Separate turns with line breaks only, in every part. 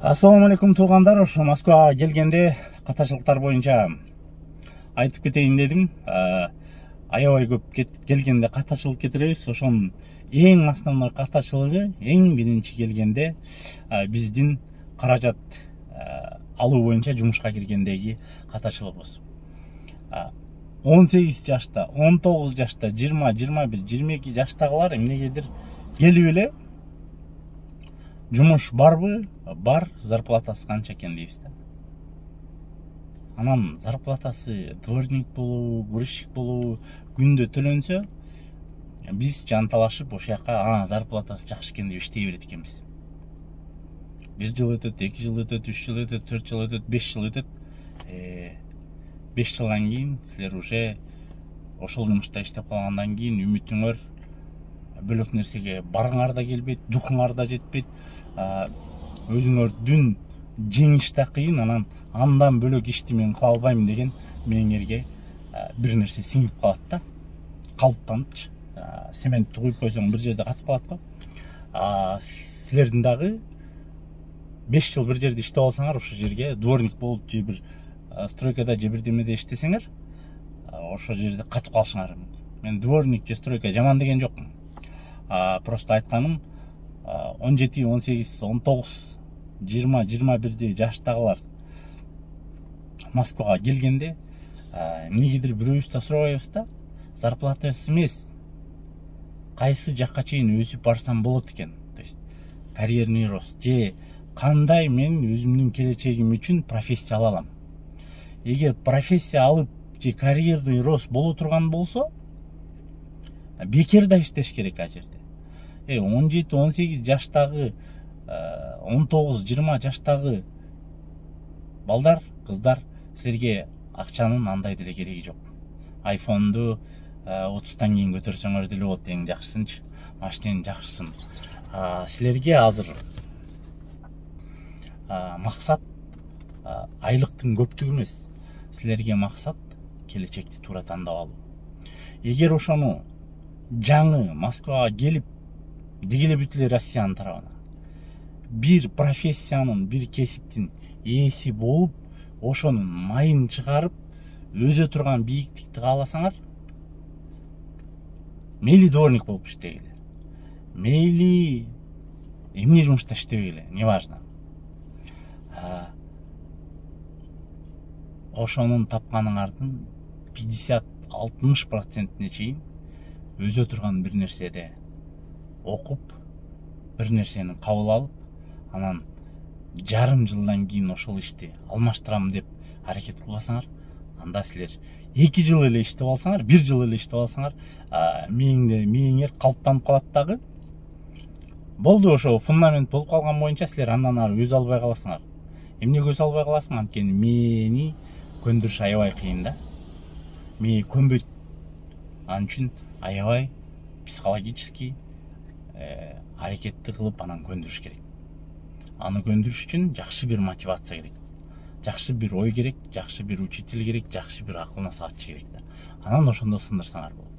Ассаламу алейкум туугандар. Ошо Москвага келгенде катачылыктар боюнча айтып кетейин дедим. Аябай көп келгенде катачылык кетиребиз. Ошонун эң основной катачылыгы эң биринчи келгенде биздин каражат алуу боюнча жумушка киргендеги катачылыгыбыз. 18 жашта, 19 жашта, 20, 21, 22 жаштагылар эмнегедир келип эле жумуш барбы? Бар, зарплатасы канча экен дейбиз да. Анан зарплатасы дворник болобу, грузчик болобу күндө төлөнсө, биз жанталашып ошол жака зарплатасы жакшы экен деп иштей берет экенбиз. 1 жыл өтөт, 2 жыл өтөт, 3 жыл өтөт, 4 жыл өтөт, 5 жыл өтөт. 5 жылдан кийин силер уже ошол жумушта иштеп калгандан кийин үмүтүңөр бөлөк нерсеге барыңар да келбейт, духуңар да жетпейт. Өзүңөрдүн жеңиш да кыйын, андан бөлөк ишти мен кыла албайм деген мээңерге бир нерсе сиңип калат да. Калыптанычы. Сементти куюп койсоң бир жерде катып калат го. Силердин дагы 5 жыл бир жерде иштеп алсаңар, ошол жерге дворник болуп же бир стройкада же бирдемеде иштесеңер, ошол жерде катып калышыңар мүмкүн. Мен дворник же стройка жаман деген жокмун. Просто айтканым 17, 18, 19, 20, 21 жаштагылар Москвага келгенде эмнегедир бирөөбүз да сурабайбыз да, зарплатасы эмес, кайсы жакка чейин өсүп барсам болот экен. То есть карьерный рост же кандай мен өзүмдүн келечегим үчүн профессия ала алам. Эгер профессия алып же карьерный рост боло турган болсо, бекер да иштеш керек а жерде. 17, 18 жаштагы, 19, 20 жаштагы балдар, кыздар, силерге акчанын андай деле кереги жок. Айфонду 30тан кийин көтөрсөңөр деле болот, эң жакшысынчы, машиненин жакшысын. Силерге азыр максат айлыктын көптүгү эмес. Силерге максат келечекти туура тандап алуу. Эгер ошону жаңы Москвага келип дегеле бүт эле Россиянын тарабына бир профессиянын, бир кесиптин ээси болуп, ошонун майын чыгарып, өзө турган бийиктикти кааласаңар, мейли дворник болуп иштегиле, мейли эмне жумушта иштебегиле, не важно. Ошонун тапканыңардын 50-60% чейин өзө турган бир нерседе окуп, бир нерсени кабыл алып, анан жарым жылдан кийин ошол ишти алмаштырам деп аракет кылбасаңар, анда силер 2 жыл эле иштеп алсаңар, 1 жыл эле иштеп алсаңар, мээңер калыптанып калат дагы. Болду, ошо фундамент болуп калган боюнча силер андан ары өз албай каласыңар. Эмнеге өз албай каласың? Анткени мээни көндүрүш аябай кыйын да. Мээ көнбөйт. Ал үчүн аябай психологический аракетти кылып анан көндүрүш керек. Аны көндүрүш үчүн жакшы бир мотивация керек. Жакшы бир ой керек, жакшы бир учитель керек, жакшы бир акыл насаатчы керек да. Анан ошондо сындырсаңар болот.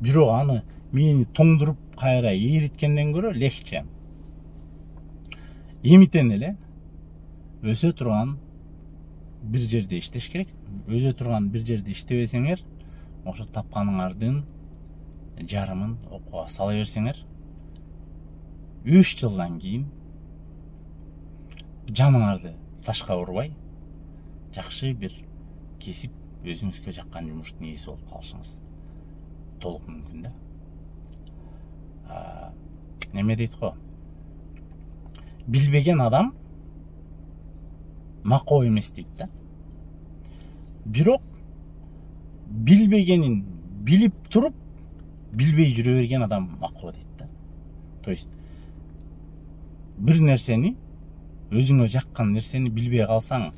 Бирок аны мени тоңдуруп кайра ээриткенден көрө легче. Эмитен эле өсө турган бир жерде иштеш керек. Өзө турган бир жерде иштебесеңер, ошо тапканыңардын жарымын окууга сала берсеңер, 3 жылдан кийин жаныңарды ташка урбай, жакшы бир кесип, өзүңүзгө жаккан жумуштун ээси болуп калышыңыз толук мүмкүн да. Неме дейт го? Билбеген адам макоо эмес дейт да. Бирок билбегенин билип туруп, билбей жүрө берген адам макоо дейт да. То есть бир нерсени, өзүңө жаккан нерсени билбей калсаң,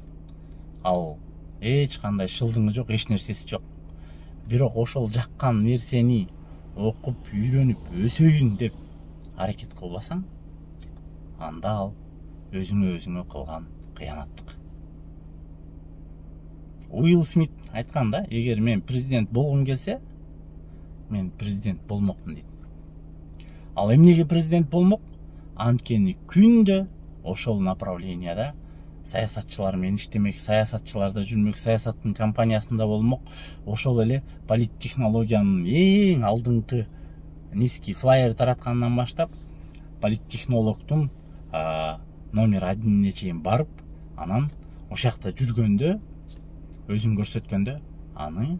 ал эч кандай шылдыңы жок, эч нерсеси жок. Бирок ошол жаккан нерсени окуп, үйрөнүп, өсөйүн деп аракет кылбасаң, анда ал өзүңө кылган кыянаттык. Уилл Смит айткан да, эгер мен президент болгум келсе, мен президент болмокмун дейт. Ал эмнеге президент болмок? Анткени күндө ошол направленияда саясатчылар менен иштемек, саясатчыларда жүрмөк, саясаттын компаниясында болмок, ошол эле политтехнологиянын эң алдыңкы низкий флайер тараткандан баштап политтехнологдун номер 1 чейин барып, анан ошол жакта жүргөндө, өзүн көрсөткөндө, аны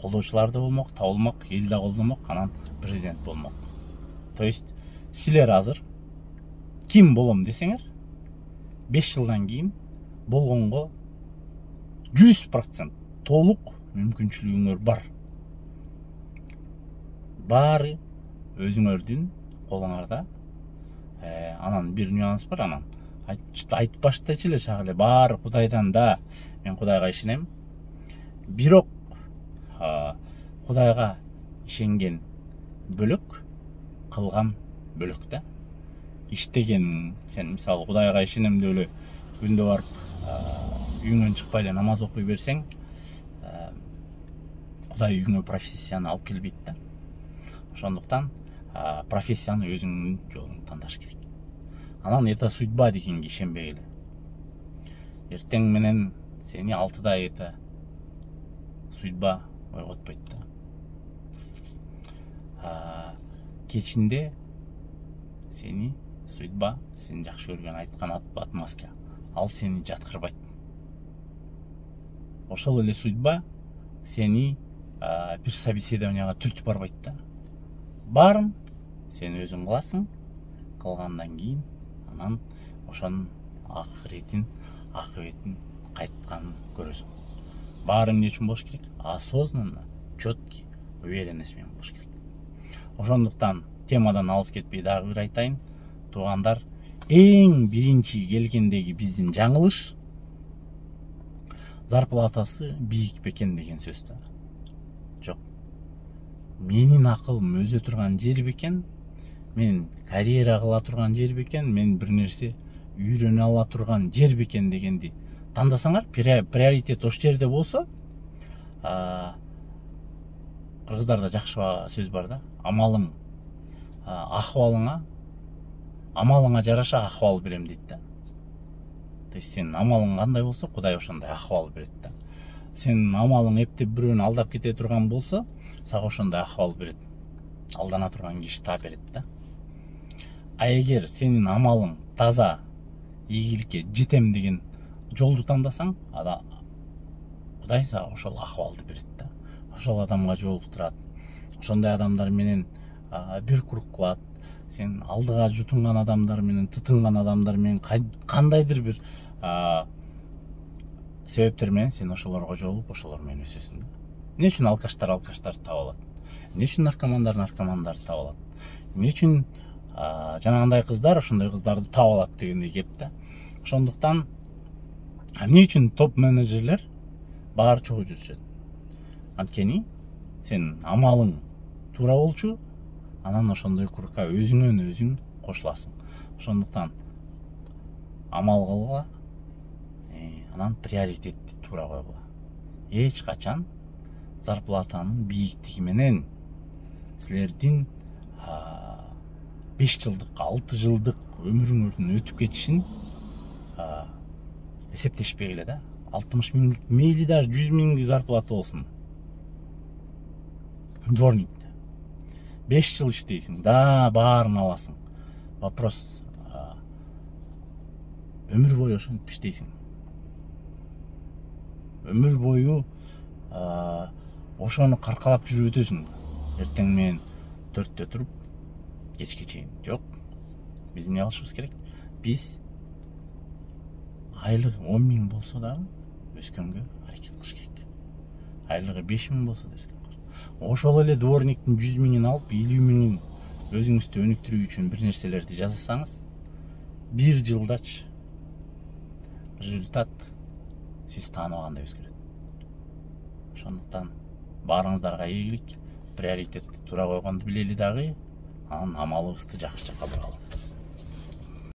колдоочулар да болмок, табылмак, эл да колдомок, анан президент болмок. То есть силер азыр ким болом десеңер, 5 жылдан кийин болгонго 100% толук мүмкүнчүлүгүңөр бар. Баары өзүңөрдүн колуңарда. Анан бир нюанс бар, анан айтып баштачы эле шак эле, баары Кудайдан да, мен Кудайга ишенем. Бирок Кудайга ишенген бөлөк, кылган бөлөк да. Иштеген, сен мисалы Кудайга ишенем деп эле күндө барып үйүңөн чыкпай эле намаз окуй берсең, Кудай үйүңө профессияны алып келбейт да. Ошондуктан профессияны өзүңдүн жолуңду тандаш керек. Анан это судьба дегенге ишенбегиле. Эртең менен сени 6-да это судьба ойготпойт да. Кечинде сени судьба, сен жакшы көргөн айткан отмазка, ал сени жаткырбайт. Ошол эле судьба сени бир собеседованияга түртүп барбайт да. Баарын сен өзүң кыласың, кылгандан кийин анан ошонун акыретін, акыбетин кайтканын көрөсүң. Баары эмне үчүн болуш керек? Осознанно, четкий, уверенность менен болуш керек. Ошондуктан темадан алыс кетпей дагы бир айтайын. Туугандар, эң биринчи келгендеги биздин жаңылыш зарплатасы бийик бекен деген сөз да. Жок. Менин акылым өзө турган жер бекен, мен карьера кыла турган жер бекен, мен бир нерсе үйрөнө ала турган жер бекен дегенди тандасаңар, приоритет ош жерде болсо, кыргыздарда жакшы сөз бар да, амалың амалыңа жараша акыбал берем дейт да. То есть сен амалың кандай болсо, Кудай ошондой акыбал берет да. Сен амалың эптеп бирөөнү алдап кете турган болсо, сага ошондой акыбал берет. Алдана турган киши та берет да. А эгер сенин амалың таза, ийгиликке жетем деген жолду тандасаң, Кудай сага ошол акыбалды берет да. Ошол адамга жолуктурат. Ошондой адамдар менен бир круг кылат. Сен алдыга жутунган адамдар менен, тытынган адамдар менен кандайдыр бир себептер менен сен ошолорго жолугуп, ошолор менен өсөсүң да. Эмне үчүн алкаштар таап алат? Эмне үчүн наркомандарды таап алат? Эмне үчүн жанагындай кыздар ошондой кыздарды таап алат дегендей кеп да. Ошондуктан эмне үчүн топ менеджерлер баары чогуу жүрүшөт? Анткени сен амалың туура болчу, анан ошондой курка өзүңөн өзүң кошуласың. Ошондуктан амал кылгыла, анан приоритетти туура койгула. Эч качан зарплатанын бийиктиги менен силердин 5 жылдык, 6 жылдык өмүрүңөрдүн өтүп кетишин эсептешпегиле да. 60 миңдик, мейли даже 100 миңдик зарплата болсун. Дворникте 5 жыл иштейсиң, да, баарын аласың. Вопрос, өмүр бою ошентип иштейсиң. Өмүр бою ошону каркалап жүрүп өтөсүң. Эртең менен 4-тө туруп, кечке чейин. Жок. Биз эмне кылышыбыз керек? Биз айлыгы 10 миң болсо дагы өскөнгө аракет кылыш керек. Айлыгы 5 миң болсо да өскөнгө. Ошол эле дворниктин 100 миңин алып, 50 миңин өзүңүздү өнүктүрүү үчүн бир нерселерди жасасаңыз, 1 жылдач результат сиз тааныбагандай өзгөрөт. Ошондуктан баарыңыздарга ийгилик, приоритетти туура койгонду билели дагы, анан амалыбызды жакшы жакка буралы.